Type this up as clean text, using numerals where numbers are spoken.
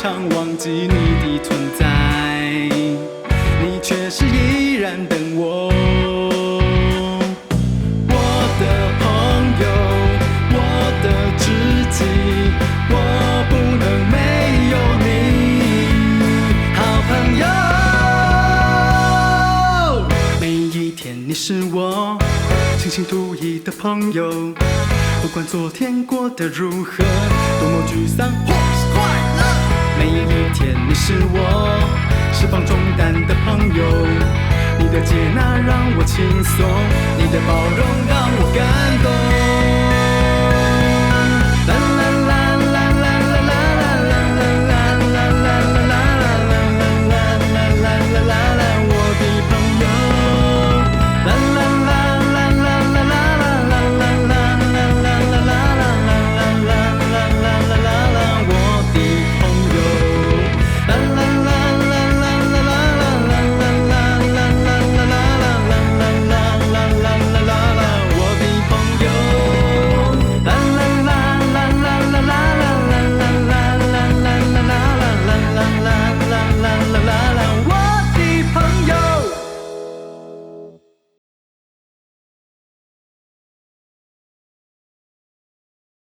常忘记你的存在，你却是依然等我。我的朋友，我的知己，我不能没有你，好朋友。每一天你是我清新独一的朋友，不管昨天过得如何，多么沮丧或是快乐，每一天你是我释放重担的朋友，你的接纳让我轻松，你的包容让我感动。